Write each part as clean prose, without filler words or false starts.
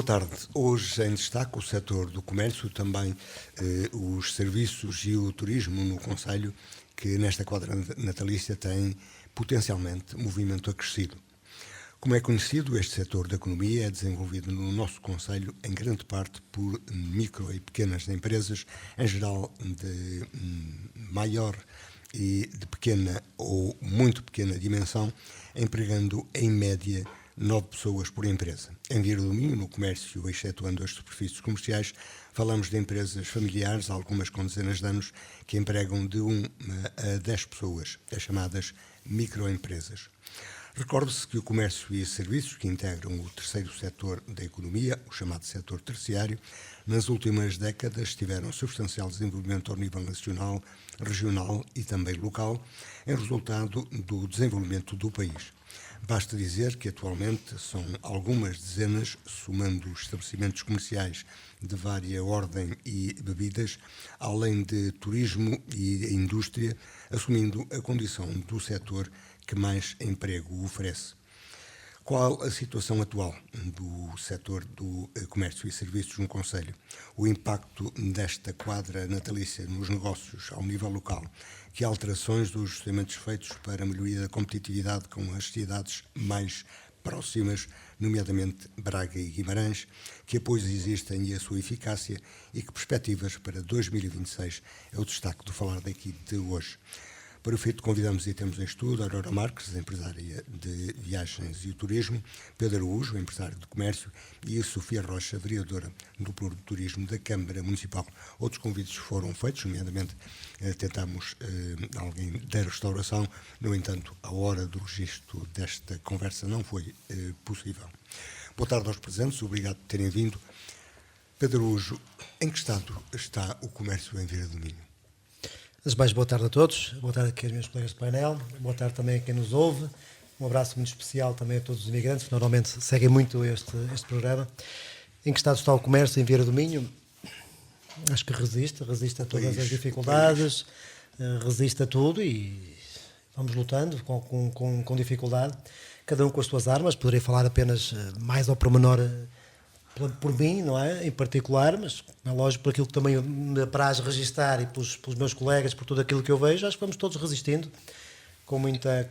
Boa tarde. Hoje em destaque o setor do comércio, também os serviços e o turismo no concelho, que nesta quadra natalícia tem potencialmente movimento acrescido. Como é conhecido, este setor da economia é desenvolvido no nosso concelho em grande parte por micro e pequenas empresas, em geral de maior e de pequena ou muito pequena dimensão, empregando em média 9 pessoas por empresa. Em Vieira do Minho, no comércio, excetuando as superfícies comerciais, falamos de empresas familiares, algumas com dezenas de anos, que empregam de 1 a 10 pessoas, as chamadas microempresas. Recorde-se que o comércio e serviços, que integram o terceiro setor da economia, o chamado setor terciário, nas últimas décadas tiveram substancial desenvolvimento ao nível nacional, regional e também local, em resultado do desenvolvimento do país. Basta dizer que atualmente são algumas dezenas, somando os estabelecimentos comerciais de vária ordem e bebidas, além de turismo e indústria, assumindo a condição do setor que mais emprego oferece. Qual a situação atual do setor do comércio e serviços no concelho? O impacto desta quadra natalícia nos negócios ao nível local? Que alterações dos ajustamentos feitos para a melhoria da competitividade com as cidades mais próximas, nomeadamente Braga e Guimarães? Que apoios existem e a sua eficácia? E que perspectivas para 2026 é o destaque do Falar daqui de hoje? Para o efeito, convidamos e temos em estudo a Aurora Marques, empresária de viagens e turismo, Pedro Araújo, empresário de comércio, e a Sofia Rocha, vereadora do Pluro de Turismo da Câmara Municipal. Outros convites foram feitos, nomeadamente tentamos alguém da restauração, no entanto, a hora do registro desta conversa não foi possível. Boa tarde aos presentes, obrigado por terem vindo. Pedro Araújo, em que estado está o comércio em Vieira do Minho? Antes de mais, boa tarde a todos, boa tarde aqui aos meus colegas do painel, boa tarde também a quem nos ouve, um abraço muito especial também a todos os imigrantes que normalmente seguem muito este programa. Em que estado está o comércio em Vieira do Minho? Acho que resiste a todas as dificuldades, resiste a tudo e vamos lutando com dificuldade, cada um com as suas armas. Poderei falar apenas mais ao pormenor por mim, não é? Em particular, mas é lógico, por aquilo que também me apraz registar e pelos meus colegas, por tudo aquilo que eu vejo, acho que vamos todos resistindo com muita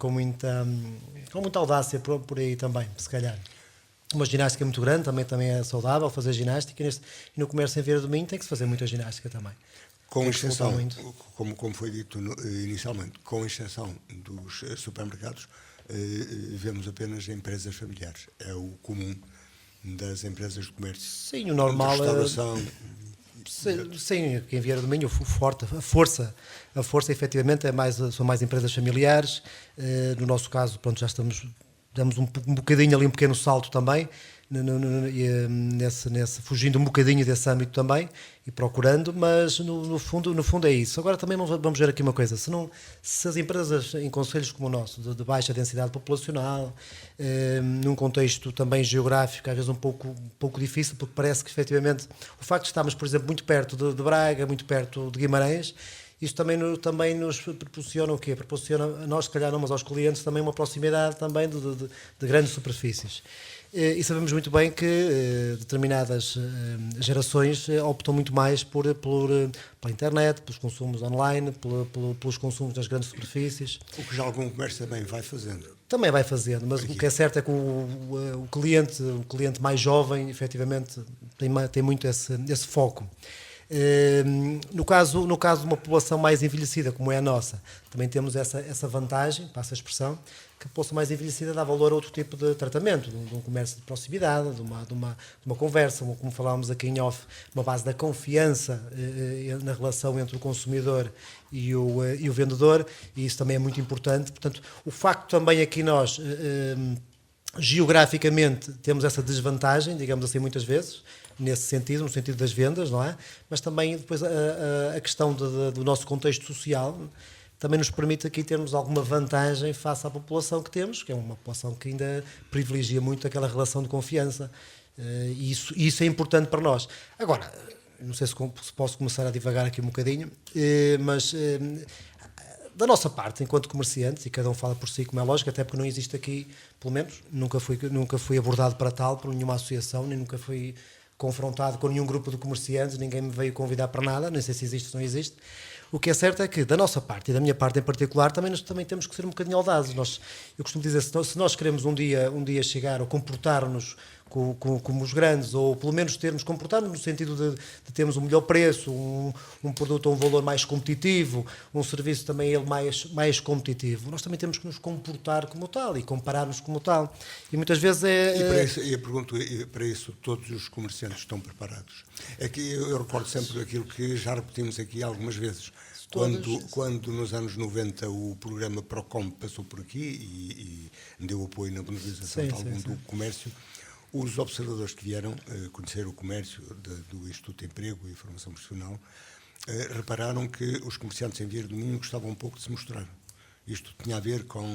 audácia por aí também, se calhar. Uma ginástica muito grande, também é saudável fazer ginástica, e no comércio em Vieira do Minho tem que se fazer muita ginástica também. Com exceção, como foi dito inicialmente, com exceção dos supermercados, vemos apenas empresas familiares. É o comum das empresas de comércio. Sim, o normal de restauração. Sim, aqui em Vieira do Minho, a força efetivamente são mais empresas familiares. No nosso caso, pronto, damos um bocadinho ali, um pequeno salto também, fugindo um bocadinho desse âmbito também e procurando, mas no fundo é isso. Agora também vamos ver aqui uma coisa, se as empresas em concelhos como o nosso, de baixa densidade populacional, num contexto também geográfico às vezes um pouco difícil, porque parece que efetivamente o facto de estarmos, por exemplo, muito perto de Braga, muito perto de Guimarães, isto também nos proporciona o quê? Proporciona a nós, se calhar não, mas aos clientes também uma proximidade também de grandes superfícies. E sabemos muito bem que determinadas gerações optam muito mais pela internet, pelos consumos online, pelos consumos nas grandes superfícies. O que já algum comércio também vai fazendo. Também vai fazendo, mas o que é certo é que o cliente mais jovem, efetivamente, tem muito esse foco. No caso de uma população mais envelhecida, como é a nossa, também temos essa vantagem, passa a expressão, que a população mais envelhecida dá valor a outro tipo de tratamento, de um comércio de proximidade, de uma conversa, como falámos aqui em off, uma base da confiança na relação entre o consumidor e o vendedor, e isso também é muito importante. Portanto, o facto também aqui nós, geograficamente, temos essa desvantagem, digamos assim, muitas vezes, nesse sentido, no sentido das vendas, não é? Mas também depois a questão do nosso contexto social também nos permite aqui termos alguma vantagem face à população que temos, que é uma população que ainda privilegia muito aquela relação de confiança, e isso é importante para nós. Agora, não sei se posso começar a divagar aqui um bocadinho, mas Da nossa parte, enquanto comerciantes, e cada um fala por si, como é lógico, até porque não existe aqui, pelo menos, nunca fui abordado para tal por nenhuma associação, nem nunca fui confrontado com nenhum grupo de comerciantes, ninguém me veio convidar para nada, nem sei se existe ou não existe. O que é certo é que, da nossa parte e da minha parte em particular, nós também temos que ser um bocadinho audazes. Eu costumo dizer, se nós queremos um dia chegar ou comportar-nos como os grandes, ou pelo menos comportar-nos no sentido de termos um melhor preço, um produto a um valor mais competitivo, um serviço também ele mais competitivo, nós também temos que nos comportar como tal e comparar-nos como tal. E muitas vezes eu pergunto, para isso todos os comerciantes estão preparados? É que eu recordo sempre aquilo que já repetimos aqui algumas vezes. Quando nos anos 90 o programa Procom passou por aqui e deu apoio na benefício do comércio, os observadores que vieram conhecer o comércio do Instituto de Emprego e Formação Profissional repararam que os comerciantes em Vieira do Minho gostavam um pouco de se mostrar. Isto tinha a ver com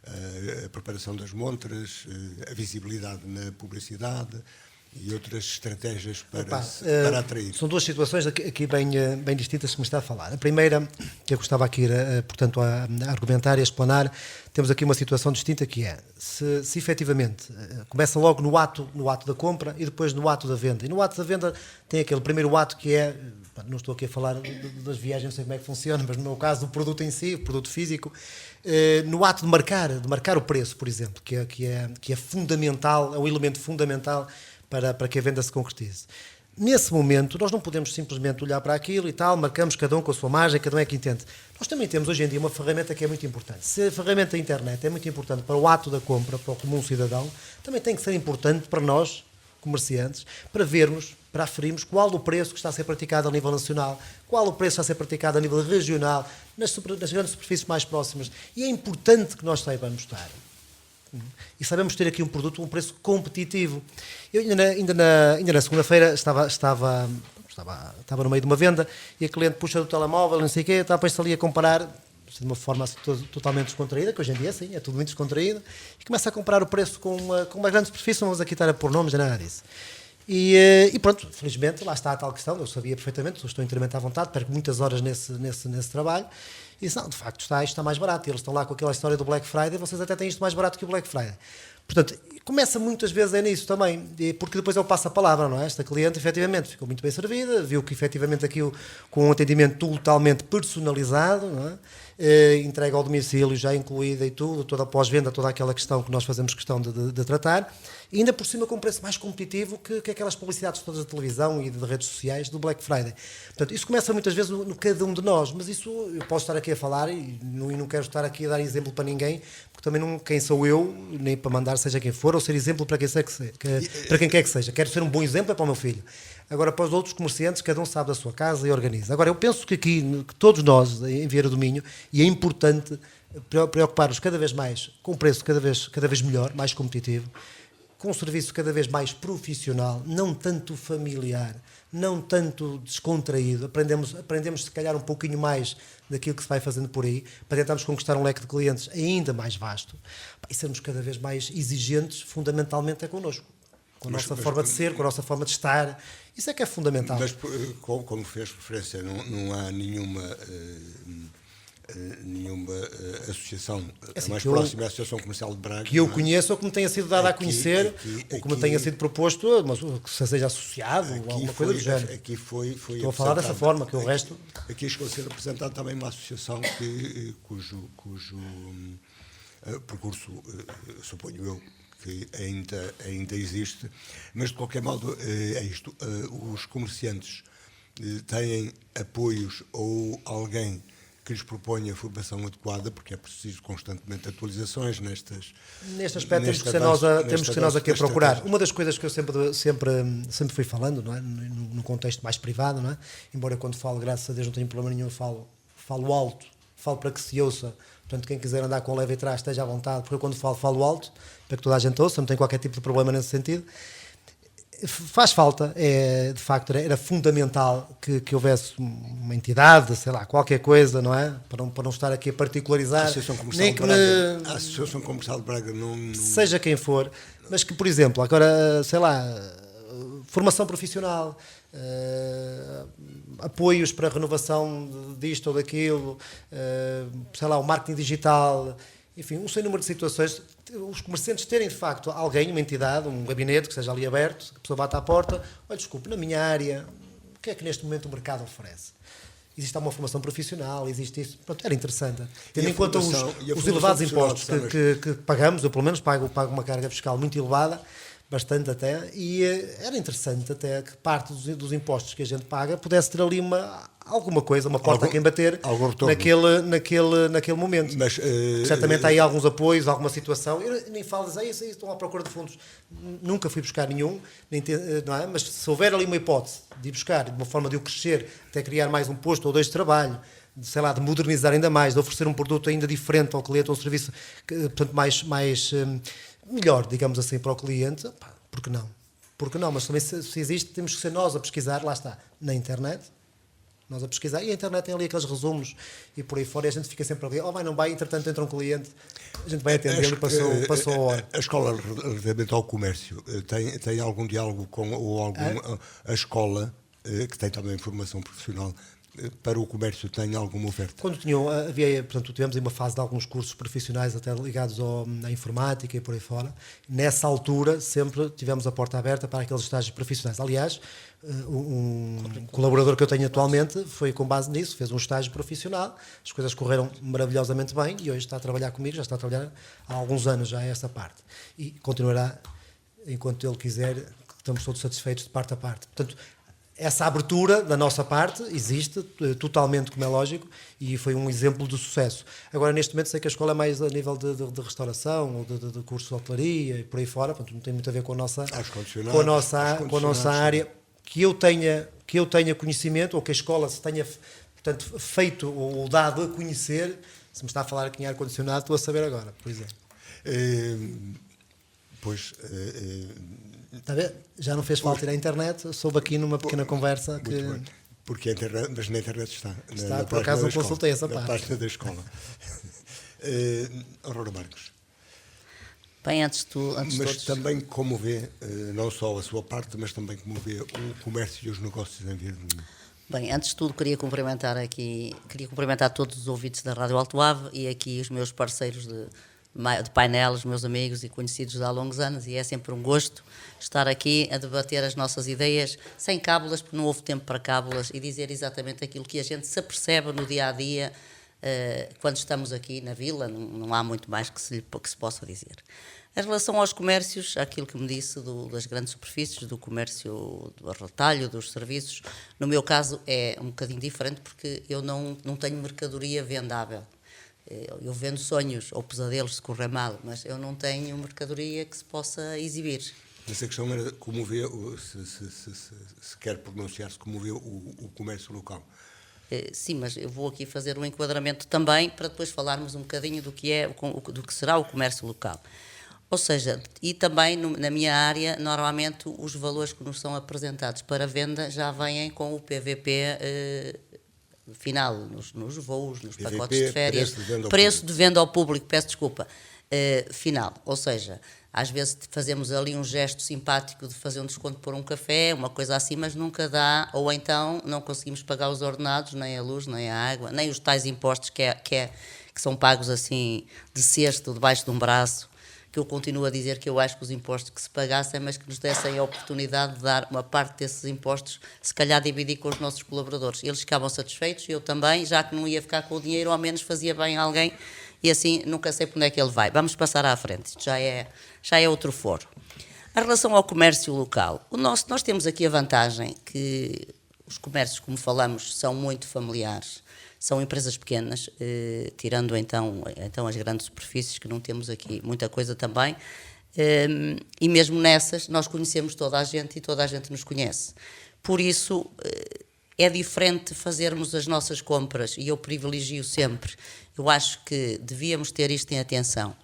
a preparação das montras, a visibilidade na publicidade e outras estratégias para atrair. São duas situações aqui bem distintas que me está a falar. A primeira, que eu gostava aqui, portanto, a argumentar e a explanar, temos aqui uma situação distinta que é, se efetivamente começa logo no ato da compra e depois no ato da venda. E no ato da venda tem aquele primeiro ato que é, não estou aqui a falar das viagens, não sei como é que funciona, mas no meu caso do produto em si, o produto físico, no ato de marcar o preço, por exemplo, que é fundamental, é um elemento fundamental para que a venda se concretize. Nesse momento, nós não podemos simplesmente olhar para aquilo e tal, marcamos cada um com a sua margem, cada um é que entende. Nós também temos hoje em dia uma ferramenta que é muito importante. Se a ferramenta da internet é muito importante para o ato da compra, para o comum cidadão, também tem que ser importante para nós, comerciantes, para vermos, para aferirmos qual o preço que está a ser praticado a nível nacional, qual o preço que está a ser praticado a nível regional, nas grandes superfícies mais próximas. E é importante que nós saibamos estar. E sabemos ter aqui um produto a um preço competitivo. Eu ainda na segunda-feira estava no meio de uma venda e a cliente puxa do telemóvel, não sei o quê, depois-se ali a comparar de uma forma assim, totalmente descontraída, que hoje em dia sim, é tudo muito descontraído, e começa a comparar o preço com uma grande superfície, não vamos aqui estar a pôr nomes, nem nada disso. E pronto, felizmente, lá está a tal questão, eu sabia perfeitamente, estou inteiramente à vontade, perco muitas horas nesse trabalho, e disse, não, de facto isto está mais barato, e eles estão lá com aquela história do Black Friday, vocês até têm isto mais barato que o Black Friday. Portanto, começa muitas vezes nisso também, porque depois eu passo a palavra, não é? Esta cliente efetivamente ficou muito bem servida, viu que efetivamente aquilo com um atendimento totalmente personalizado, não é? Entrega ao domicílio já incluída e tudo, toda a pós-venda, toda aquela questão que nós fazemos questão de tratar, e ainda por cima com um preço mais competitivo que aquelas publicidades todas da televisão e de redes sociais do Black Friday. Portanto, isso começa muitas vezes no cada um de nós, mas isso eu posso estar aqui a falar e não quero estar aqui a dar exemplo para ninguém, porque também não, quem sou eu, nem para mandar seja quem for, ou ser exemplo para quem quer que seja. Quero ser um bom exemplo é para o meu filho. Agora, para os outros comerciantes, cada um sabe da sua casa e organiza. Agora, eu penso que aqui, que todos nós, em Vieira do Minho, e é importante preocupar-nos cada vez mais com um preço cada vez melhor, mais competitivo, com um serviço cada vez mais profissional, não tanto familiar, não tanto descontraído. Aprendemos se calhar um pouquinho mais daquilo que se vai fazendo por aí, para tentarmos conquistar um leque de clientes ainda mais vasto e sermos cada vez mais exigentes, fundamentalmente é connosco. Com a nossa forma de ser, com a nossa forma de estar. Isso é que é fundamental. Mas, como fez referência, não há nenhuma associação, a mais próxima é a Associação Comercial de Braga. Que eu conheço ou que me tenha sido dada a conhecer, ou que me tenha sido proposto, mas que seja associado, ou alguma coisa do género. Estou a falar dessa forma, que o resto... Aqui chegou a ser representada também uma associação cujo percurso, suponho eu, que ainda existe, mas de qualquer modo é isto. Os comerciantes têm apoios ou alguém que lhes proponha a formação adequada, porque é preciso constantemente atualizações neste aspecto. Temos que ser nós aqui a procurar. Uma das coisas que eu sempre fui falando, não é? No contexto mais privado, não é? Embora quando falo, graças a Deus, não tenho problema nenhum, falo alto, falo para que se ouça. Portanto, quem quiser andar com leve e trás esteja à vontade, porque eu quando falo alto, para que toda a gente ouça, não tenho qualquer tipo de problema nesse sentido. Faz falta, de facto, era fundamental que houvesse uma entidade, sei lá, qualquer coisa, não é? Para não estar aqui a particularizar. A Associação Comercial de Braga não... Seja quem for, mas que, por exemplo, agora, sei lá, formação profissional, apoios para a renovação disto ou daquilo, sei lá, o marketing digital, enfim, um sem número de situações. Os comerciantes terem, de facto, alguém, uma entidade, um gabinete que seja ali aberto, que a pessoa bata à porta, olha, desculpe, na minha área, o que é que neste momento o mercado oferece? Existe uma formação profissional, existe isso. Pronto, era interessante. Tendo em conta os elevados impostos que pagamos, eu pelo menos pago uma carga fiscal muito elevada, bastante até, e era interessante até que parte dos impostos que a gente paga pudesse ter ali alguma coisa, uma porta a quem bater naquele momento. Mas, certamente há aí alguns apoios, alguma situação. Eu nem falo isso, estão à procura de fundos. Nunca fui buscar nenhum, não é? Mas se houver ali uma hipótese de ir buscar, de uma forma de eu crescer, até criar mais um posto ou dois de trabalho, sei lá, de modernizar ainda mais, de oferecer um produto ainda diferente ao cliente, um serviço, portanto, mais melhor, digamos assim, para o cliente, pá, por que não? Porque não? Mas também se existe, temos que ser nós a pesquisar, lá está, na internet, nós a pesquisar, e a internet tem ali aqueles resumos e por aí fora, e a gente fica sempre a ver, vai, não vai, entretanto entra um cliente, a gente vai atender e passou a hora. A escola, relativamente ao comércio, tem algum diálogo com, a escola, que tem também formação profissional, para o comércio, tem alguma oferta? Quando tivemos aí uma fase de alguns cursos profissionais até ligados à informática e por aí fora. Nessa altura sempre tivemos a porta aberta para aqueles estágios profissionais. Aliás, um colaborador que eu tenho atualmente foi com base nisso, fez um estágio profissional, as coisas correram maravilhosamente bem e hoje está a trabalhar comigo, já está a trabalhar há alguns anos já essa parte. E continuará enquanto ele quiser, estamos todos satisfeitos de parte a parte. Portanto, essa abertura da nossa parte existe totalmente, como é lógico, e foi um exemplo de sucesso. Agora, neste momento, sei que a escola é mais a nível de restauração ou de curso de hotelaria e por aí fora, portanto, não tem muito a ver com a nossa área. Que eu tenha conhecimento, ou que a escola se tenha, portanto, feito ou dado a conhecer, se me está a falar aqui em ar-condicionado, estou a saber agora, por exemplo. Está a ver? Já não fez falta ir à internet, soube aqui numa pequena conversa que... Muito bem. Porque a internet, mas na internet está. Por acaso não consultei essa parte. Na página da escola. Aurora Marcos. Bem, antes mas todos... também como vê, não só a sua parte, mas também como vê o comércio e os negócios em Via de Minho. Bem, antes de tudo queria cumprimentar todos os ouvintes da Rádio Alto Ave e aqui os meus parceiros de painel, os meus amigos e conhecidos de há longos anos, e é sempre um gosto estar aqui a debater as nossas ideias sem cábulas, porque não houve tempo para cábulas, e dizer exatamente aquilo que a gente se apercebe no dia-a-dia quando estamos aqui na vila. Não há muito mais que se possa dizer. Em relação aos comércios, aquilo que me disse das grandes superfícies, do comércio do retalho, dos serviços, no meu caso é um bocadinho diferente, porque eu não tenho mercadoria vendável. Eu vendo sonhos ou pesadelos se correr mal, mas eu não tenho mercadoria que se possa exibir. Essa questão era como vê, se quer pronunciar-se, como vê o comércio local. Sim, mas eu vou aqui fazer um enquadramento também para depois falarmos um bocadinho do que será o comércio local. Ou seja, e também na minha área, normalmente os valores que nos são apresentados para venda já vêm com o PVP final, nos voos, nos PVP, pacotes de férias, preço de venda ao público, peço desculpa, final. Ou seja, às vezes fazemos ali um gesto simpático de fazer um desconto por um café, uma coisa assim, mas nunca dá, ou então não conseguimos pagar os ordenados, nem a luz, nem a água, nem os tais impostos que são pagos assim de cesto, debaixo de um braço, que eu continuo a dizer que eu acho que os impostos que se pagassem, mas que nos dessem a oportunidade de dar uma parte desses impostos, se calhar dividir com os nossos colaboradores. Eles ficavam satisfeitos, eu também, já que não ia ficar com o dinheiro, ao menos fazia bem a alguém, e assim nunca sei para onde é que ele vai. Vamos passar à frente, isto já é outro foro. Em relação ao comércio local, nós temos aqui a vantagem que os comércios, como falamos, são muito familiares. São empresas pequenas, tirando então as grandes superfícies, que não temos aqui muita coisa também, e mesmo nessas nós conhecemos toda a gente e toda a gente nos conhece. Por isso é diferente fazermos as nossas compras, e eu privilegio sempre. Eu acho que devíamos ter isto em atenção.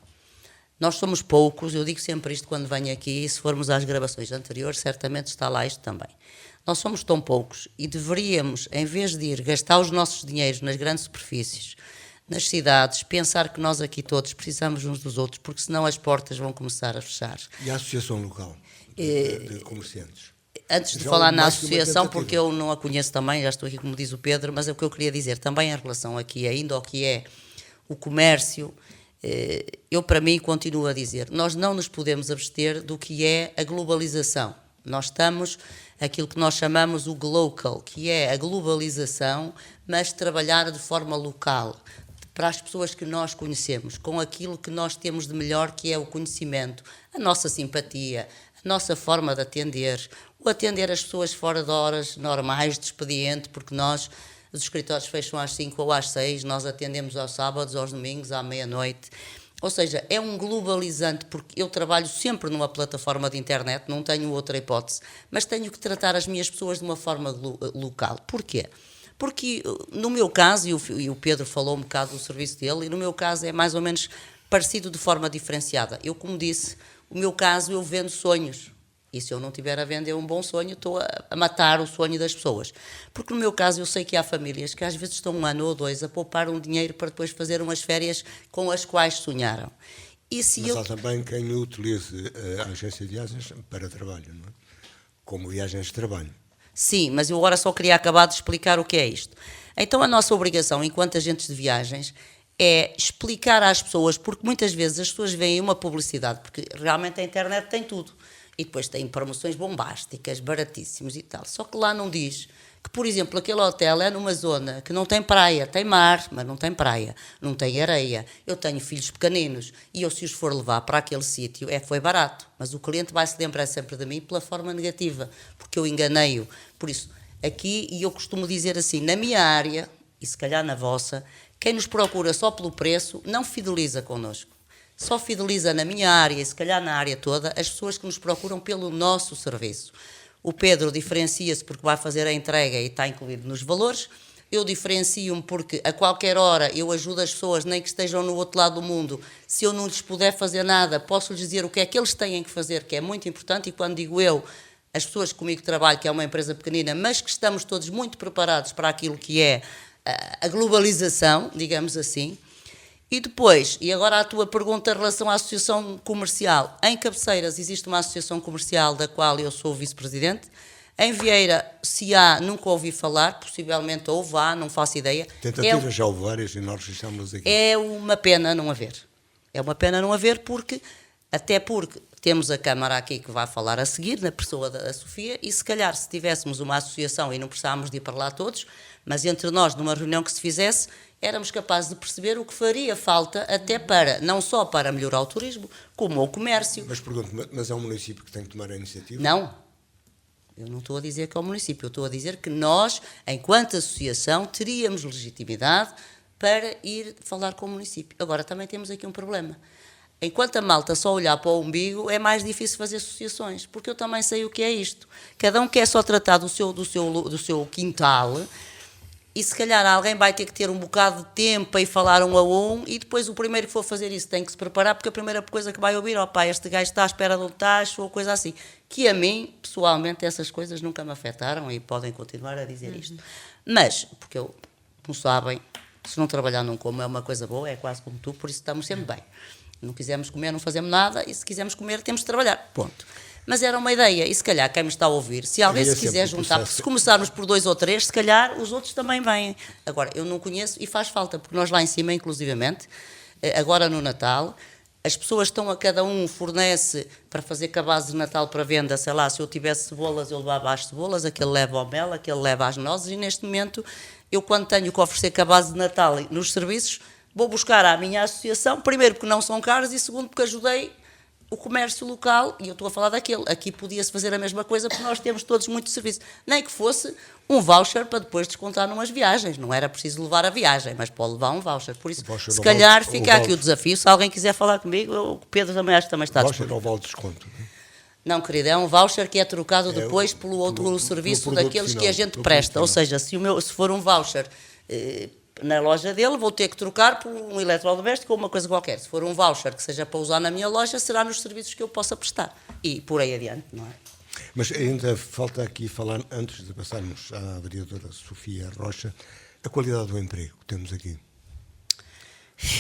Nós somos poucos, eu digo sempre isto quando venho aqui, e se formos às gravações anteriores, certamente está lá isto também. Nós somos tão poucos e deveríamos, em vez de ir gastar os nossos dinheiros nas grandes superfícies, nas cidades, pensar que nós aqui todos precisamos uns dos outros, porque senão as portas vão começar a fechar. E a associação local de comerciantes? antes de Já falar houve na mais que uma associação, tentativa. porque eu não a conheço também, já estou aqui como diz o Pedro, mas é o que eu queria dizer também em relação aqui ainda ao que é o comércio, eu para mim continuo a dizer, nós não nos podemos abster do que é a globalização. Nós estamos aquilo que nós chamamos o glocal, que é a globalização, mas trabalhar de forma local, para as pessoas que nós conhecemos, com aquilo que nós temos de melhor, que é o conhecimento, a nossa simpatia, a nossa forma de atender, o atender as pessoas fora de horas normais de expediente, porque nós, os escritórios fecham às 5 ou às 6, nós atendemos aos sábados, aos domingos, à meia-noite. Ou seja, é um globalizante, porque eu trabalho sempre numa plataforma de internet, não tenho outra hipótese, mas tenho que tratar as minhas pessoas de uma forma local. Porquê? Porque no meu caso, e o Pedro falou um bocado do serviço dele, e no meu caso é mais ou menos parecido de forma diferenciada. Eu, como disse, o meu caso eu vendo sonhos. E se eu não tiver a vender um bom sonho, estou a matar o sonho das pessoas. Porque no meu caso eu sei que há famílias que às vezes estão 1 ano ou 2 a poupar um dinheiro para depois fazer umas férias com as quais sonharam. E se Mas há também quem utilize a agência de viagens para trabalho, não é? Como viagens de trabalho. Sim, mas eu agora só queria acabar de explicar o que é isto. Então a nossa obrigação enquanto agentes de viagens é explicar às pessoas, porque muitas vezes as pessoas veem uma publicidade, porque realmente a internet tem tudo. E depois tem promoções bombásticas, baratíssimos e tal. Só que lá não diz que, por exemplo, aquele hotel é numa zona que não tem praia, tem mar, mas não tem praia, não tem areia. Eu tenho filhos pequeninos e eu, se os for levar para aquele sítio, foi barato. Mas o cliente vai se lembrar sempre de mim pela forma negativa, porque eu enganei-o. Por isso, aqui, e eu costumo dizer assim, na minha área, e se calhar na vossa, quem nos procura só pelo preço não fideliza connosco. Só fideliza na minha área e se calhar na área toda as pessoas que nos procuram pelo nosso serviço. O Pedro diferencia-se porque vai fazer a entrega e está incluído nos valores. Eu diferencio-me porque a qualquer hora eu ajudo as pessoas, nem que estejam no outro lado do mundo. Se eu não lhes puder fazer nada, posso-lhes dizer o que é que eles têm que fazer, que é muito importante. E quando digo eu, as pessoas que comigo trabalham, que é uma empresa pequenina, mas que estamos todos muito preparados para aquilo que é a globalização, digamos assim. E depois, e agora a tua pergunta em relação à associação comercial. Em Cabeceiras existe uma associação comercial da qual eu sou vice-presidente. Em Vieira, se há, nunca ouvi falar, possivelmente houve, não faço ideia. Tentativas já houve várias e nós registramos aqui. É uma pena não haver. É uma pena não haver até porque temos a Câmara aqui que vai falar a seguir, na pessoa da Sofia, e se calhar se tivéssemos uma associação e não precisávamos de ir para lá todos, mas entre nós, numa reunião que se fizesse, éramos capazes de perceber o que faria falta até para, não só para melhorar o turismo, como o comércio. Mas pergunto, mas é um município que tem que tomar a iniciativa? Não, eu não estou a dizer que é o município, eu estou a dizer que nós, enquanto associação, teríamos legitimidade para ir falar com o município. Agora, também temos aqui um problema. Enquanto a malta só olhar para o umbigo, é mais difícil fazer associações, porque eu também sei o que é isto. Cada um quer só tratar do seu quintal, e se calhar alguém vai ter que ter um bocado de tempo para ir falar um a um, e depois o primeiro que for fazer isso tem que se preparar, porque a primeira coisa que vai ouvir, este gajo está à espera de um tacho, ou coisa assim. Que a mim, pessoalmente, essas coisas nunca me afetaram, e podem continuar a dizer isto. Mas, porque eu, não sabem, se não trabalhar não como é uma coisa boa, é quase como tu, por isso estamos sempre bem. Não quisermos comer, não fazemos nada, e se quisermos comer, temos de trabalhar. Ponto. Mas era uma ideia, e se calhar quem me está a ouvir, se alguém se quiser juntar, porque se começarmos por 2 ou 3, se calhar os outros também vêm. Agora, eu não conheço e faz falta, porque nós lá em cima, inclusivamente, agora no Natal, as pessoas estão cada um fornece para fazer cabazes de Natal para venda, sei lá, se eu tivesse cebolas, eu levava as cebolas, aquele leva ao mel, aquele leva às nozes, e neste momento, eu quando tenho que oferecer cabazes de Natal nos serviços, vou buscar à minha associação, primeiro porque não são caros e segundo porque ajudei o comércio local, e eu estou a falar daquele. Aqui podia-se fazer a mesma coisa porque nós temos todos muito serviço. Nem que fosse um voucher para depois descontar numas viagens. Não era preciso levar a viagem, mas pode levar um voucher. Por isso, voucher se calhar vale, fica aqui o desafio. Se alguém quiser falar comigo, o Pedro também acho que também está Voucher disponível. ou vale desconto? Não, querida, é um voucher que é trocado depois pelo outro serviço produto daqueles final, que a gente pelo presta. produto Ou seja, se for um voucher na loja dele, vou ter que trocar por um eletrodoméstico ou uma coisa qualquer. Se for um voucher que seja para usar na minha loja, será nos serviços que eu possa prestar. E por aí adiante, não é? Mas ainda falta aqui falar, antes de passarmos à vereadora Sofia Rocha, a qualidade do emprego que temos aqui.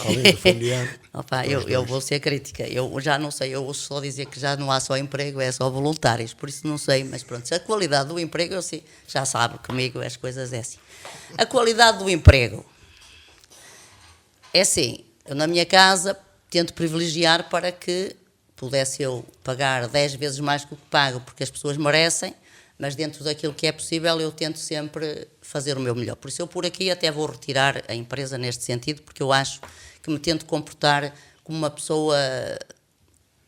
Além do familiar. Opa, eu vou ser crítica. Eu já não sei, eu ouço só dizer que já não há só emprego, é só voluntários. Por isso não sei, mas pronto. A qualidade do emprego, eu sei, já sabe, comigo as coisas é assim. A qualidade do emprego. É assim, eu na minha casa tento privilegiar para que pudesse eu pagar 10 vezes mais do que pago, porque as pessoas merecem, mas dentro daquilo que é possível eu tento sempre fazer o meu melhor. Por isso eu por aqui até vou retirar a empresa neste sentido, porque eu acho que me tento comportar como uma pessoa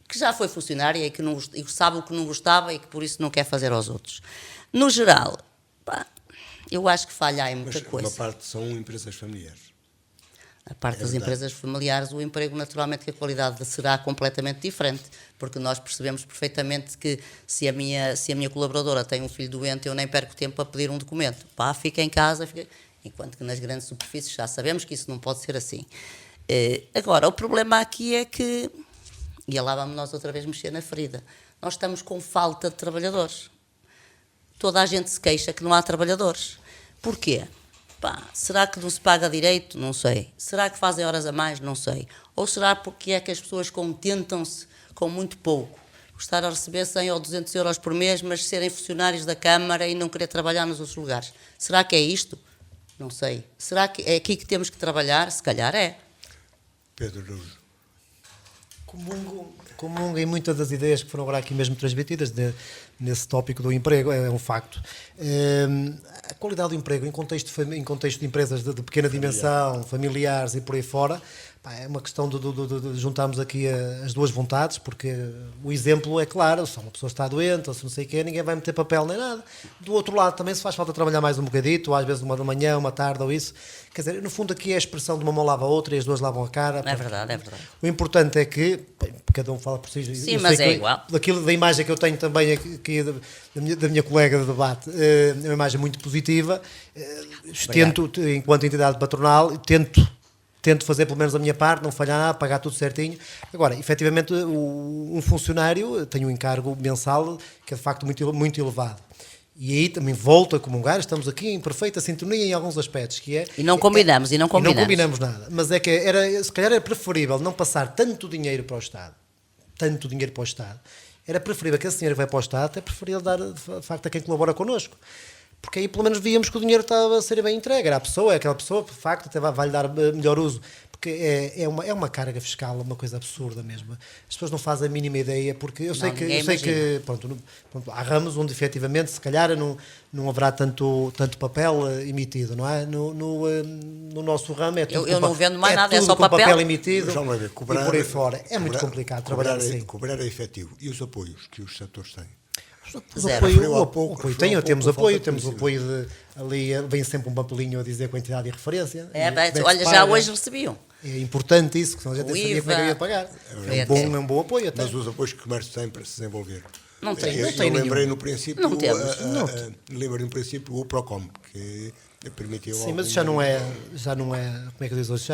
que já foi funcionária e que não, e sabe o que não gostava e que por isso não quer fazer aos outros. No geral, pá, eu acho que falha em muita Mas coisa. uma parte são empresas familiares. A parte das verdade. empresas familiares, o emprego, naturalmente, que a qualidade será completamente diferente, porque nós percebemos perfeitamente que se a minha colaboradora tem um filho doente, eu nem perco tempo a pedir um documento. Pá, fica em casa, enquanto que nas grandes superfícies já sabemos que isso não pode ser assim. Agora, o problema aqui é que, e lá vamos nós outra vez mexer na ferida, nós estamos com falta de trabalhadores. Toda a gente se queixa que não há trabalhadores. Porquê? Pá, será que não se paga direito? Não sei. Será que fazem horas a mais? Não sei. Ou será porque é que as pessoas contentam-se com muito pouco? Gostar a receber 100 ou 200 euros por mês, mas serem funcionários da Câmara e não querer trabalhar nos outros lugares. Será que é isto? Não sei. Será que é aqui que temos que trabalhar? Se calhar é. Pedro Araújo. Comungo em muitas das ideias que foram agora aqui mesmo transmitidas nesse tópico do emprego, é um facto. A qualidade do emprego em contexto de empresas de pequena dimensão, familiares e por aí fora, pá, é uma questão de juntarmos aqui as duas vontades, porque o exemplo é claro, se uma pessoa está doente ou se não sei o quê, ninguém vai meter papel nem nada. Do outro lado também se faz falta trabalhar mais um bocadito, às vezes uma da manhã, uma tarde ou isso. Quer dizer, no fundo aqui é a expressão de uma mão lava a outra e as duas lavam a cara. É verdade, é verdade. O importante é que, bem, cada um fala por si. Sim, mas é igual. Daquilo, da imagem que eu tenho também aqui da minha colega de debate, é uma imagem muito positiva. Tento, enquanto entidade patronal, tento fazer pelo menos a minha parte, não falhar, pagar tudo certinho. Agora, efetivamente, um funcionário tem um encargo mensal que é de facto muito elevado. E aí também volto a comungar, estamos aqui em perfeita sintonia em alguns aspectos, que é... E não combinamos. E não combinamos nada. Mas é que se calhar era preferível não passar tanto dinheiro para o Estado. Era preferível que esse dinheiro que vai para o Estado, até preferível dar, de facto, a quem colabora connosco. Porque aí pelo menos víamos que o dinheiro estava a ser bem entregue. Era a pessoa, aquela pessoa, de facto, até vai-lhe dar melhor uso. Porque é uma carga fiscal, uma coisa absurda mesmo. As pessoas não fazem a mínima ideia, porque eu sei que pronto, há ramos onde efetivamente se calhar não haverá tanto papel emitido, não é? No nosso ramo é tudo. Eu não vendo mais nada, é tudo só com papel emitido e por aí fora. É muito complicado trabalhar assim. Cobrar é efetivo. E os apoios que os setores têm? Temos apoio ali vem sempre um papelinho a dizer quantidade e referência. Olha, já hoje recebiam. É importante isso, que senão a gente sabia como é que eu ia pagar. É um bom apoio até. Mas os apoios que o comércio tem para se desenvolver? Não tem lembrei no princípio, não temos. Lembrei no princípio o Procom, que permitiu... Sim, mas já não é, como é que eu diz hoje,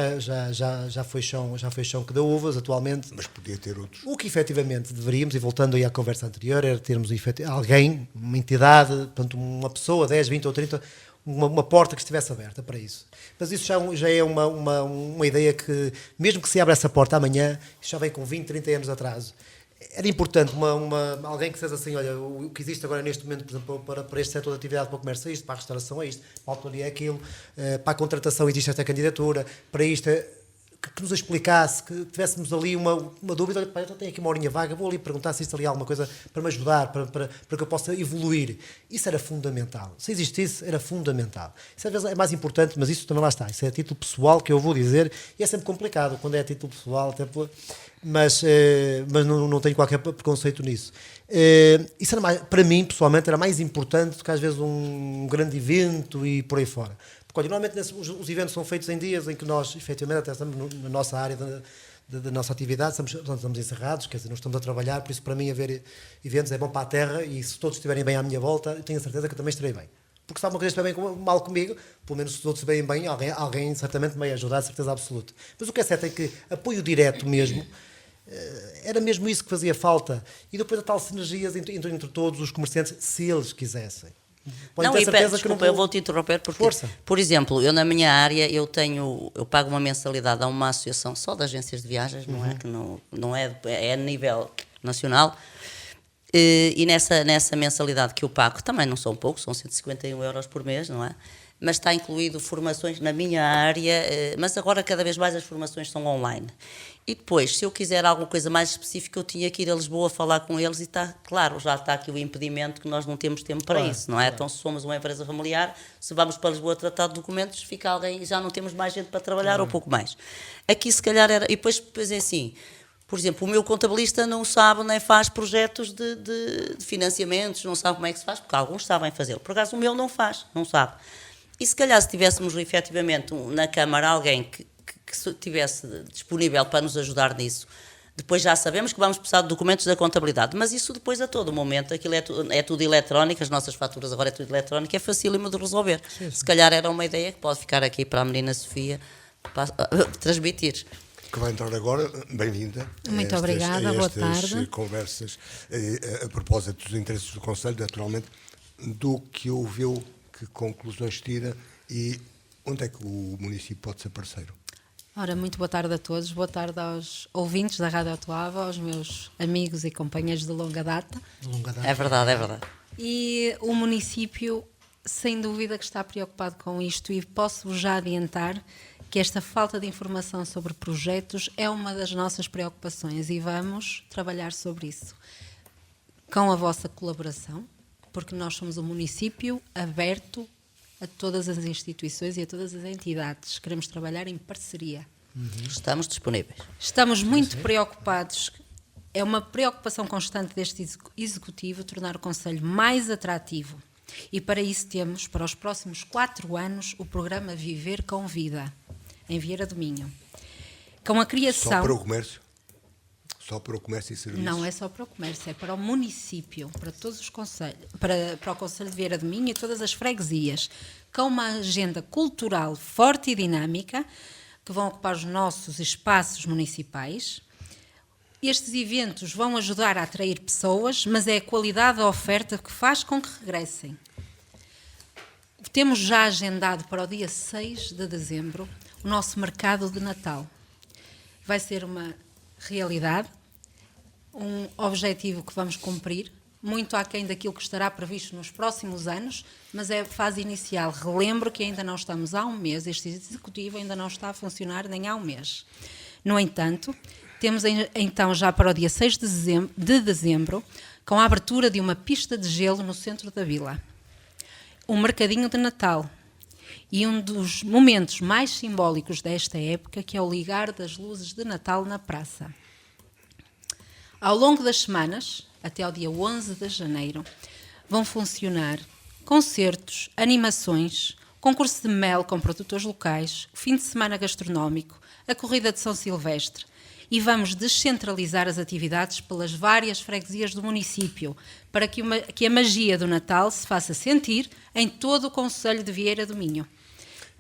já foi chão que deu uvas atualmente. Mas podia ter outros. O que efetivamente deveríamos, e voltando aí à conversa anterior, era termos alguém, uma entidade, portanto, uma pessoa, 10, 20 ou 30, uma porta que estivesse aberta para isso. Mas isso já é uma ideia que, mesmo que se abra essa porta amanhã, isso já vem com 20, 30 anos de atraso. Era importante alguém que dissesse assim, olha, o que existe agora neste momento, por exemplo, para este setor de atividade, para o comércio é isto, para a restauração é isto, para a hotelaria é aquilo, para a contratação existe esta candidatura, para isto que nos explicasse, que tivéssemos ali uma dúvida, olha, eu tenho aqui uma horinha vaga, vou ali perguntar se existe ali alguma coisa para me ajudar, para que eu possa evoluir. Isso era fundamental. Se existisse, era fundamental. Isso às vezes é mais importante, mas isso também lá está. Isso é a título pessoal que eu vou dizer, e é sempre complicado quando é a título pessoal, até mas não tenho qualquer preconceito nisso. Isso era mais, para mim, pessoalmente, era mais importante do que às vezes um grande evento e por aí fora. Porque normalmente os eventos são feitos em dias em que nós, efetivamente, até estamos na nossa área da nossa atividade, estamos encerrados, quer dizer, não estamos a trabalhar, por isso para mim haver eventos é bom para a terra e se todos estiverem bem à minha volta, eu tenho a certeza que eu também estarei bem. Porque se alguma coisa estiver bem mal comigo, pelo menos se todos estiverem bem, alguém certamente me vai ajudar, certeza absoluta. Mas o que é certo é que apoio direto mesmo, era mesmo isso que fazia falta. E depois a tal sinergias entre todos os comerciantes, se eles quisessem. Pode Não, ter e certeza que desculpa, não eu vou-te interromper porque, Força. por exemplo, eu na minha área eu pago uma mensalidade a uma associação só de agências de viagens, não é que não é, é a nível nacional. E nessa mensalidade que eu pago, também não são poucos, são 151 euros por mês, não é? Mas está incluído formações na minha área, mas agora cada vez mais as formações são online. E depois, se eu quiser alguma coisa mais específica, eu tinha que ir a Lisboa falar com eles e está, claro, já está aqui o impedimento que nós não temos tempo para isso, não é? Claro. Então, se somos uma empresa familiar, se vamos para Lisboa tratar de documentos, fica alguém e já não temos mais gente para trabalhar ou pouco mais. Aqui, se calhar, era... E depois é assim... Por exemplo, o meu contabilista não sabe nem faz projetos de financiamentos, não sabe como é que se faz, porque alguns sabem fazê-lo. Por acaso, o meu não faz, não sabe. E se calhar, se tivéssemos efetivamente na Câmara alguém que estivesse disponível para nos ajudar nisso, depois já sabemos que vamos precisar de documentos da contabilidade, mas isso depois a todo momento, aquilo é tudo eletrónico, as nossas faturas agora é tudo eletrónico, é facílimo de resolver. Sim. Se calhar era uma ideia que pode ficar aqui para a menina Sofia para transmitir. Que vai entrar agora, bem-vinda. Muito obrigada, boa tarde. Conversas a propósito dos interesses do Conselho, naturalmente, do que ouviu, que conclusões tira e onde é que o município pode ser parceiro? Ora, muito boa tarde a todos, boa tarde aos ouvintes da Rádio Atuava, aos meus amigos e companheiros de longa data. É verdade, é verdade. E o município, sem dúvida, que está preocupado com isto e posso já adiantar que esta falta de informação sobre projetos é uma das nossas preocupações e vamos trabalhar sobre isso. Com a vossa colaboração, porque nós somos um município aberto a todas as instituições e a todas as entidades. Queremos trabalhar em parceria. Estamos disponíveis. Estamos muito preocupados. É uma preocupação constante deste Executivo tornar o Conselho mais atrativo. E para isso temos, para os próximos 4 anos, o programa Viver com Vida, em Vieira do Minho. Com a criação... Só para o comércio? Só para o comércio e serviços? Não é só para o comércio, é para o município, para todos os concelhos, para o Conselho de Vieira do Minho e todas as freguesias, com uma agenda cultural forte e dinâmica, que vão ocupar os nossos espaços municipais. Estes eventos vão ajudar a atrair pessoas, mas é a qualidade da oferta que faz com que regressem. Temos já agendado para o dia 6 de dezembro o nosso mercado de Natal. Vai ser uma realidade, um objetivo que vamos cumprir, muito aquém daquilo que estará previsto nos próximos anos, mas é a fase inicial. Relembro que ainda não estamos há um mês, este Executivo ainda não está a funcionar nem há um mês. No entanto, temos então já para o dia 6 de dezembro, com a abertura de uma pista de gelo no centro da vila, um mercadinho de Natal, e um dos momentos mais simbólicos desta época, que é o ligar das luzes de Natal na praça. Ao longo das semanas, até ao dia 11 de janeiro, vão funcionar concertos, animações, concurso de mel com produtores locais, fim de semana gastronómico, a corrida de São Silvestre, e vamos descentralizar as atividades pelas várias freguesias do município, para que a magia do Natal se faça sentir em todo o Concelho de Vieira do Minho.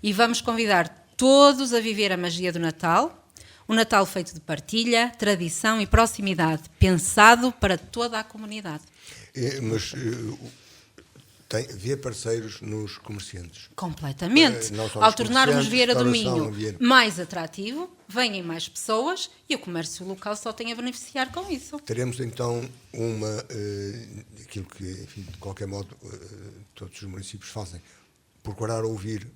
E vamos convidar todos a viver a magia do Natal, um Natal feito de partilha, tradição e proximidade, pensado para toda a comunidade. Mas havia parceiros nos comerciantes? Completamente. Ao tornarmos Vieira do Minho mais atrativo, vêm mais pessoas e o comércio local só tem a beneficiar com isso. Teremos então aquilo que, enfim, de qualquer modo, todos os municípios fazem, procurar ouvir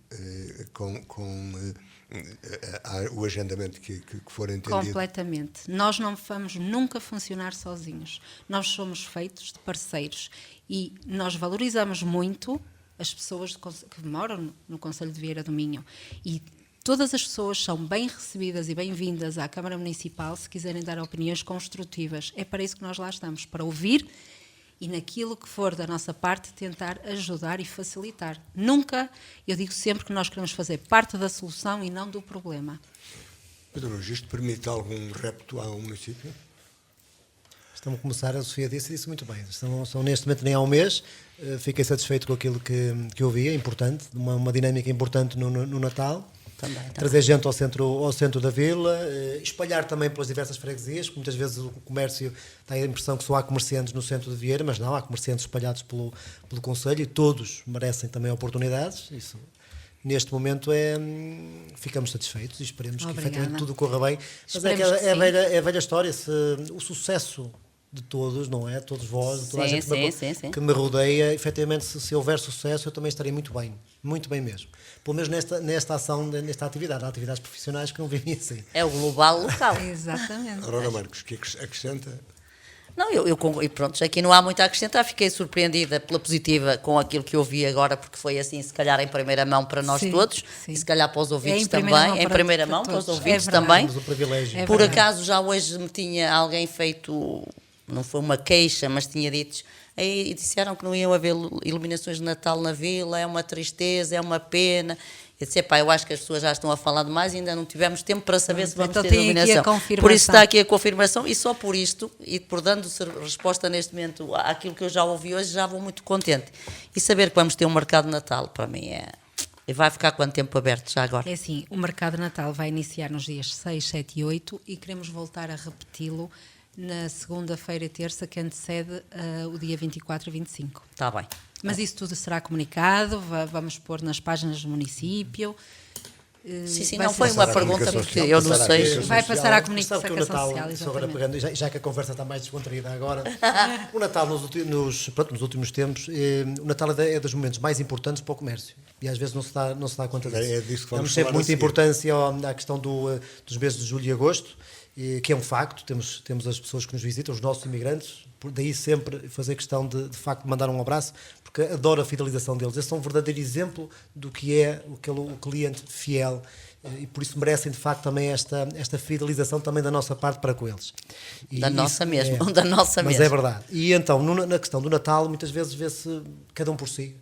o agendamento que for entendido. Completamente. Nós não vamos nunca funcionar sozinhos. Nós somos feitos de parceiros e nós valorizamos muito as pessoas que moram no Concelho de Vieira do Minho. E todas as pessoas são bem recebidas e bem-vindas à Câmara Municipal se quiserem dar opiniões construtivas. É para isso que nós lá estamos, para ouvir e naquilo que for da nossa parte tentar ajudar e facilitar. Nunca, eu digo sempre que nós queremos fazer parte da solução e não do problema. Pedro, isto permite algum repto ao município? Estamos a começar, a Sofia disse muito bem. São neste momento nem há um mês, fiquei satisfeito com aquilo que eu vi, é importante, uma dinâmica importante no Natal. trazer gente ao centro da vila, espalhar também pelas diversas freguesias, que muitas vezes o comércio tem a impressão que só há comerciantes no centro de Vieira, mas não, há comerciantes espalhados pelo concelho e todos merecem também oportunidades. Isso, neste momento, ficamos satisfeitos e esperemos que efetivamente tudo corra bem. Mas é a velha história, o sucesso de todos, não é? Todos vós, toda a gente que me rodeia, efetivamente, se houver sucesso, eu também estarei muito bem mesmo. Pelo menos nesta ação, nesta atividade. Há atividades profissionais que não vivem assim. É o global local. Exatamente. Aurora Marcos, que acrescenta? Não, e pronto, aqui não há muito a acrescentar, fiquei surpreendida pela positiva com aquilo que eu vi agora, porque foi assim, se calhar em primeira mão para nós todos, e se calhar para os ouvintes também, em primeira mão para os ouvintes também. Temos o privilégio. Por acaso já hoje me tinha alguém feito, não foi uma queixa, mas tinha dito, e disseram que não iam haver iluminações de Natal na vila, é uma tristeza, é uma pena. Eu disse, eu acho que as pessoas já estão a falar demais e ainda não tivemos tempo para saber se vamos ter iluminação. Por isso está aqui a confirmação e só por isto, e por dando resposta neste momento àquilo que eu já ouvi hoje, já vou muito contente. E saber que vamos ter um mercado de Natal, para mim E vai ficar quanto tempo aberto já agora? É assim, o mercado de Natal vai iniciar nos dias 6, 7 e 8 e queremos voltar a repeti-lo na segunda-feira e terça, que antecede o dia 24 e 25. Está bem. Mas isso tudo será comunicado, vamos pôr nas páginas do município. Sim, não foi uma pergunta porque eu não sei. Vai passar à comunicação social, agora pegando, já que a conversa está mais descontraída agora, o Natal nos últimos tempos, o Natal é dos momentos mais importantes para o comércio e às vezes não se dá conta disso. É disso que vamos Damos sempre falar muita importância à questão dos meses de julho e agosto, que é um facto, temos as pessoas que nos visitam, os nossos imigrantes, daí sempre fazer questão de facto mandar um abraço, porque adoro a fidelização deles. Eles são um verdadeiro exemplo do que é o cliente fiel e por isso merecem de facto também esta fidelização também da nossa parte para com eles. Da nossa mesmo, da nossa mas mesmo. É verdade. E então, na questão do Natal, muitas vezes vê-se cada um por si,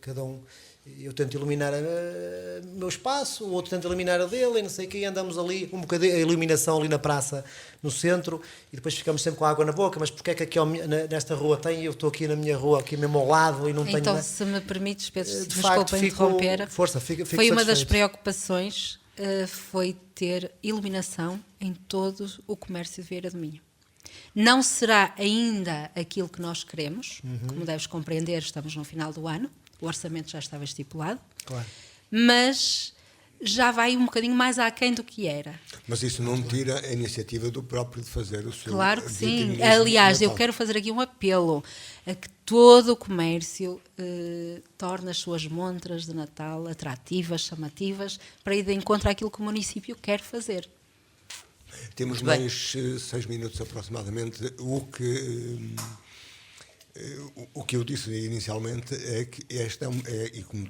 eu tento iluminar o meu espaço, o outro tenta iluminar a dele e não sei o que, andamos ali, um bocadinho a iluminação ali na praça, no centro, e depois ficamos sempre com água na boca, mas porque é que aqui nesta rua tem e eu estou aqui na minha rua, aqui mesmo ao lado e não tenho... Então, se me permites, Pedro, desculpa interromper, fico foi uma satisfeito. das preocupações, foi ter iluminação em todo o comércio de Vieira do Minho. Não será ainda aquilo que nós queremos, como deves compreender, estamos no final do ano, o orçamento já estava estipulado, claro. Mas já vai um bocadinho mais aquém do que era. Mas isso não tira a iniciativa do próprio de fazer o seu... Claro que sim. Aliás, eu quero fazer aqui um apelo a que todo o comércio torne as suas montras de Natal atrativas, chamativas, para ir de encontro àquilo que o município quer fazer. Temos mais 6 minutos aproximadamente. O que eu disse inicialmente é que esta e como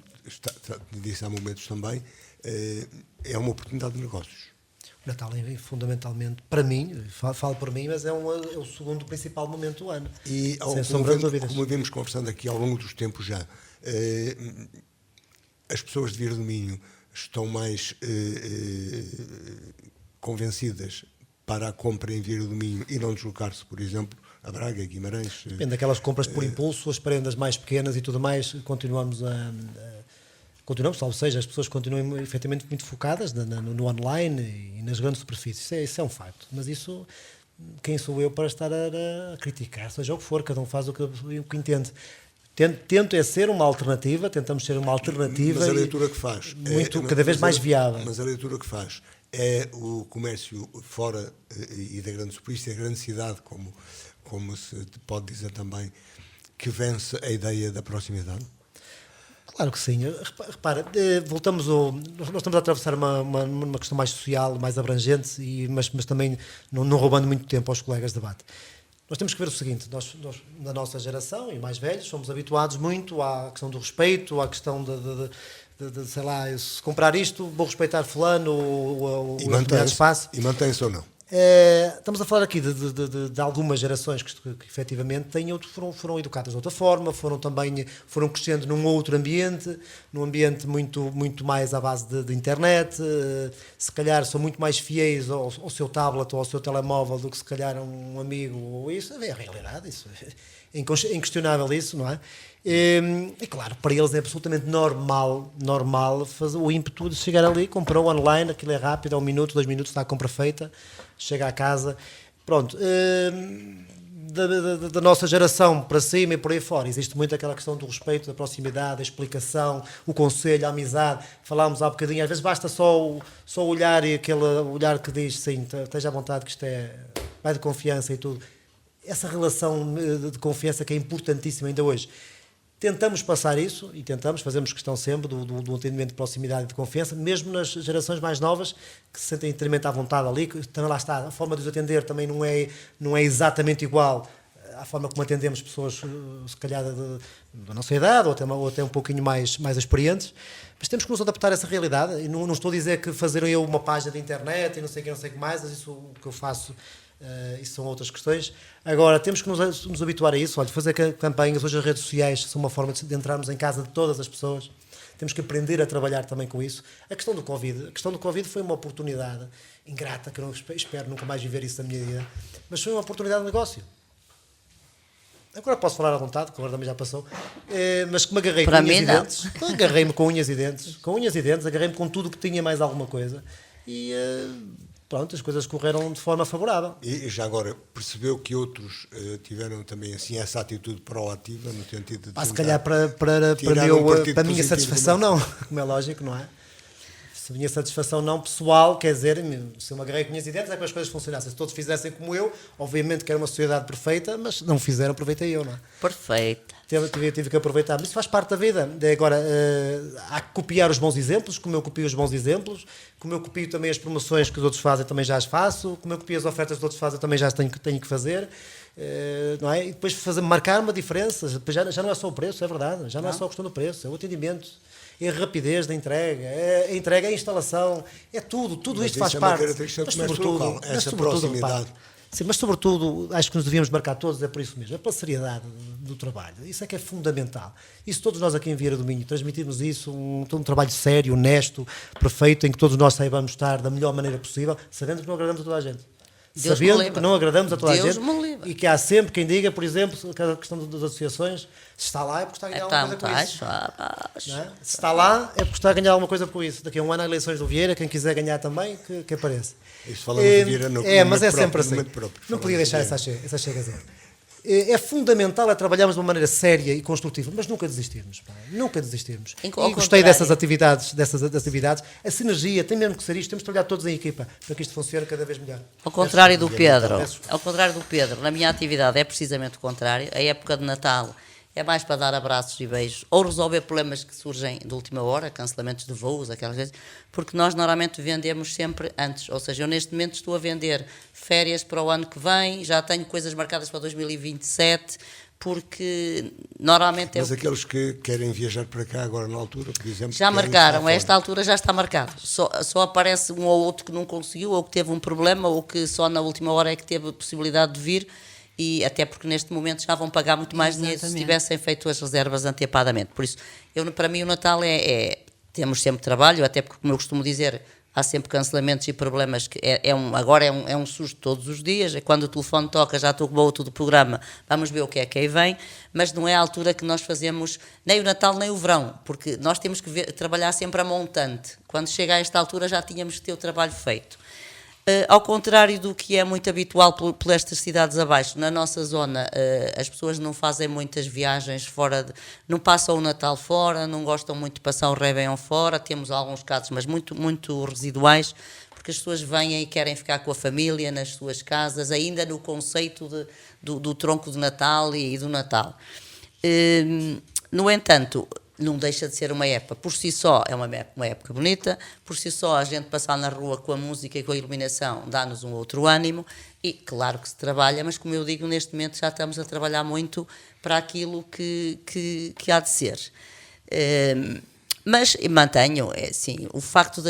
disse há momentos também, é uma oportunidade de negócios. O Natal é fundamentalmente, para mim, falo por mim, mas é o segundo principal momento do ano. E sem sombra de dúvidas. Como vimos conversando aqui ao longo dos tempos já, as pessoas de Vieira do Minho estão mais convencidas para a compra em Vieira do Minho e não deslocar-se, por exemplo, a Braga, Guimarães. Depende daquelas compras por impulso, as prendas mais pequenas e tudo mais, continuamos, ou seja, as pessoas continuam efetivamente muito focadas no online e nas grandes superfícies. Isso é um facto, mas isso, quem sou eu para estar a criticar, seja o que for, cada um faz o que entende. Tento ser uma alternativa, tentamos ser uma alternativa. Mas a leitura que faz cada vez mais viável. Mas a leitura que faz é o comércio fora e da grande superfície, da grande cidade, como se pode dizer também, que vence a ideia da proximidade? Claro que sim. Repara, nós estamos a atravessar uma questão mais social, mais abrangente, mas também não roubando muito tempo aos colegas de debate. Nós temos que ver o seguinte, nós na nossa geração, e mais velhos, somos habituados muito à questão do respeito, à questão de sei lá, se comprar isto, vou respeitar fulano ou espaço. E mantém-se ou não? Estamos a falar aqui de algumas gerações que efetivamente foram educadas de outra forma, foram crescendo num outro ambiente, num ambiente muito mais à base de internet, se calhar são muito mais fiéis ao seu tablet ou ao seu telemóvel do que se calhar um amigo ou isso. É a realidade, isso inquestionável isso, não é? E claro, para eles é absolutamente normal fazer o ímpeto de chegar ali, comprou online, aquilo é rápido, é 1 minuto, 2 minutos, está a compra feita, chega à casa, pronto. Da nossa geração para cima e por aí fora, existe muito aquela questão do respeito, da proximidade, da explicação, o conselho, a amizade. Falámos há bocadinho, às vezes basta só olhar e aquele olhar que diz, sim, esteja à vontade, que isto vai de confiança e tudo. Essa relação de confiança que é importantíssima ainda hoje. Tentamos passar isso e fazemos questão sempre do entendimento de proximidade e de confiança, mesmo nas gerações mais novas, que se sentem inteiramente à vontade ali, que também lá está, a forma de os atender também não é exatamente igual à forma como atendemos pessoas, se calhar, da nossa idade, ou até um pouquinho mais experientes, mas temos que nos adaptar a essa realidade, e não estou a dizer que fazer eu uma página de internet e não sei o que mais, mas isso o que eu faço... isso são outras questões. Agora, temos que nos habituar a isso. Olha, fazer campanhas, hoje as redes sociais são uma forma de entrarmos em casa de todas as pessoas. Temos que aprender a trabalhar também com isso. A questão do Covid foi uma oportunidade ingrata, que eu não espero nunca mais viver isso na minha vida, mas foi uma oportunidade de negócio. Agora posso falar à vontade, que agora também já passou, mas que me agarrei com unhas e dentes. Agarrei-me com unhas e dentes, agarrei-me com tudo que tinha mais alguma coisa. E... pronto, as coisas correram de forma favorável. E já agora, percebeu que outros tiveram também assim essa atitude proativa, no sentido de se calhar para a minha satisfação não, como é lógico, não é? Se a minha satisfação não pessoal, quer dizer, se eu me agarrei com unhas e dentes é que as coisas funcionassem. Se todos fizessem como eu, obviamente que era uma sociedade perfeita, mas não fizeram, aproveitei eu, não é? Perfeita. Tive que aproveitar, mas isso faz parte da vida. Agora, há que copiar os bons exemplos, como eu copio os bons exemplos, como eu copio também as promoções que os outros fazem, também já as faço, como eu copio as ofertas que os outros fazem, também já as tenho que fazer, não é? E depois marcar uma diferença, depois já não é só o preço, é verdade, já não é só a questão do preço, é o atendimento, é a rapidez da entrega, é a instalação, é tudo isto faz parte. Mas sobretudo, essa proximidade. Sim, mas sobretudo, acho que nos devíamos marcar todos, é por isso mesmo, é pela seriedade do trabalho. Isso é que é fundamental. E se todos nós aqui em Vieira do Minho transmitirmos isso, um trabalho sério, honesto, perfeito, em que todos nós saibamos estar da melhor maneira possível, sabendo que não agradamos a toda a gente. Sabendo que não agradamos a toda a gente. E que há sempre quem diga, por exemplo, a questão das associações, se está lá é porque está a ganhar alguma coisa com isso. Não é? Se está lá é porque está a ganhar alguma coisa com isso. Daqui a um ano há eleições do Vieira, quem quiser ganhar também, que apareça. Isso falamos de Vieira no mas é sempre assim. Não podia deixar essa chegazinha. É fundamental trabalharmos de uma maneira séria e construtiva, mas nunca desistirmos. Nunca desistirmos. E gostei dessas atividades. A sinergia tem mesmo que ser isto. Temos de trabalhar todos em equipa para que isto funcione cada vez melhor. Ao contrário do Pedro, na minha atividade é precisamente o contrário. A época de Natal é mais para dar abraços e beijos ou resolver problemas que surgem de última hora, cancelamentos de voos, aquelas coisas, porque nós normalmente vendemos sempre antes. Ou seja, eu neste momento estou a vender férias para o ano que vem, já tenho coisas marcadas para 2027, porque normalmente... Mas aqueles que querem viajar para cá agora na altura, por exemplo... Já marcaram, a esta altura já está marcado. Só aparece um ou outro que não conseguiu, ou que teve um problema, ou que só na última hora é que teve a possibilidade de vir, e até porque neste momento já vão pagar muito mais dinheiro se tivessem feito as reservas antecipadamente. Por isso, para mim o Natal temos sempre trabalho, até porque, como eu costumo dizer, há sempre cancelamentos e problemas, que agora é um susto todos os dias, quando o telefone toca, já acabou todo o programa, vamos ver o que é que aí vem, mas não é a altura que nós fazemos nem o Natal nem o verão, porque nós temos que trabalhar sempre a montante. Quando chega a esta altura já tínhamos que ter o trabalho feito. Ao contrário do que é muito habitual por estas cidades abaixo, na nossa zona as pessoas não fazem muitas viagens fora, não passam o Natal fora, não gostam muito de passar o Réveillon fora, temos alguns casos, mas muito, muito residuais, porque as pessoas vêm e querem ficar com a família nas suas casas, ainda no conceito do tronco de Natal e do Natal. No entanto, não deixa de ser uma época, por si só é uma época bonita, por si só a gente passar na rua com a música e com a iluminação dá-nos um outro ânimo, e claro que se trabalha, mas como eu digo, neste momento já estamos a trabalhar muito para aquilo que há de ser. Mas mantenho, assim, o facto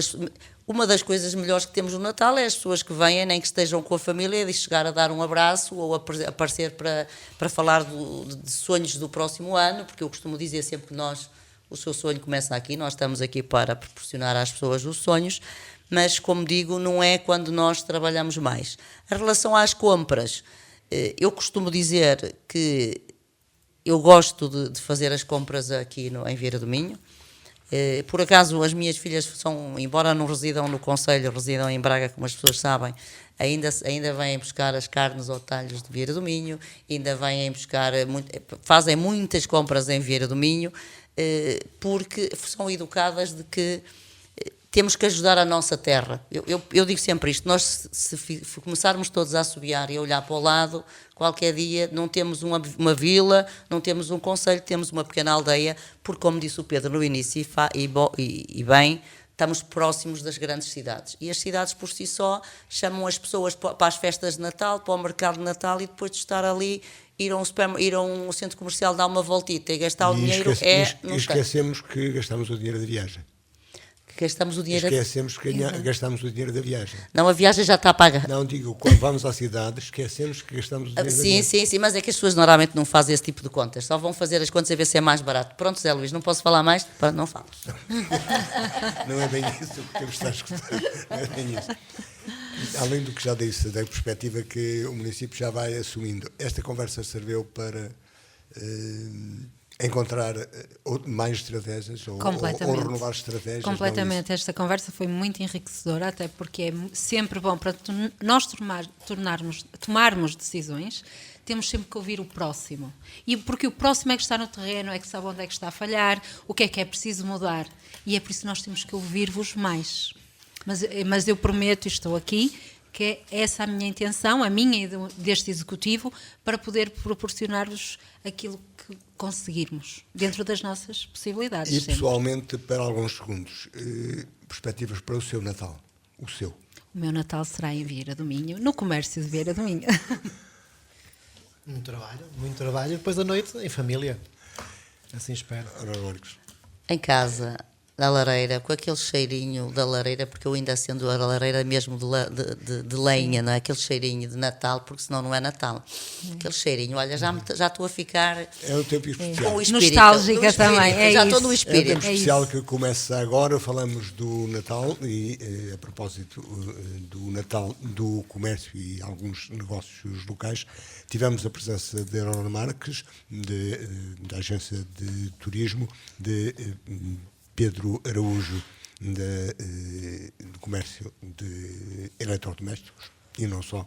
uma das coisas melhores que temos no Natal é as pessoas que vêm, nem que estejam com a família, de chegar a dar um abraço ou aparecer para falar de sonhos do próximo ano, porque eu costumo dizer sempre que o seu sonho começa aqui, nós estamos aqui para proporcionar às pessoas os sonhos, mas, como digo, não é quando nós trabalhamos mais. Em relação às compras, eu costumo dizer que eu gosto de fazer as compras aqui em Vieira do Minho. Por acaso, as minhas filhas embora não residam no concelho, residam em Braga, como as pessoas sabem, ainda vêm buscar as carnes ou talhos de Vieira do Minho, ainda vêm buscar, fazem muitas compras em Vieira do Minho, porque são educadas de que temos que ajudar a nossa terra. Eu digo sempre isto, nós se começarmos todos a assobiar e a olhar para o lado, qualquer dia não temos uma vila, não temos um concelho, temos uma pequena aldeia, porque como disse o Pedro no início, e bem, estamos próximos das grandes cidades. E as cidades por si só chamam as pessoas para as festas de Natal, para o mercado de Natal, e depois de estar ali, ir a um centro comercial, dar uma voltita e gastar o dinheiro e esquecemos que gastamos o dinheiro da viagem. Gastamos o dinheiro. Esquecemos que gastamos o dinheiro da viagem. Não, a viagem já está paga. Não, digo, quando vamos à cidade, esquecemos que gastamos o dinheiro da viagem. Sim, mas é que as pessoas normalmente não fazem esse tipo de contas. Só vão fazer as contas a ver se é mais barato. Pronto, Zé Luís, não posso falar mais? Não falo. Não é bem isso que temos de estar a escutar. Não é bem isso. Além do que já disse, da perspectiva que o município já vai assumindo, esta conversa serviu para encontrar mais estratégias ou renovar estratégias. Completamente. Esta conversa foi muito enriquecedora, até porque é sempre bom para nós tomarmos decisões, temos sempre que ouvir o próximo. E porque o próximo é que está no terreno, é que sabe onde é que está a falhar, o que é preciso mudar. E é por isso que nós temos que ouvir-vos mais. Mas eu prometo, e estou aqui, que é essa a minha intenção, a minha e deste Executivo, para poder proporcionar-vos aquilo que conseguirmos, dentro das nossas possibilidades. E sempre. pessoalmente, para alguns segundos, perspectivas para o seu Natal, o seu? O meu Natal será em Vieira do Minho, no comércio de Vieira do Minho. Muito trabalho, depois da noite em família, assim espero. Em casa, da lareira, com aquele cheirinho da lareira, porque eu ainda acendo a lareira mesmo de lenha, não é? Aquele cheirinho de Natal, porque senão não é Natal. Aquele cheirinho, olha, já estou a ficar... É um tempo especial. Com o espírito, nostálgica também, já estou no espírito. É um tempo especial que começa agora, falamos do Natal e a propósito do Natal, do comércio e alguns negócios locais, tivemos a presença de Aurora Marques, da agência de turismo, de Pedro Araújo, do comércio de eletrodomésticos, e não só,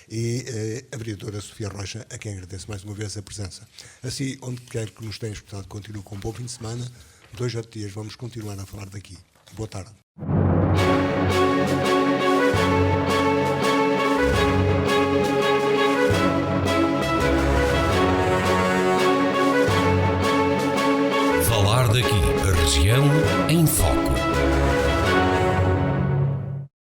e a vereadora Sofia Rocha, a quem agradeço mais uma vez a presença. Assim, onde quer que nos tenha escutado, continuo com um bom fim de semana. 2 ou 3 dias vamos continuar a falar daqui. Boa tarde. Falar daqui, a região em foco.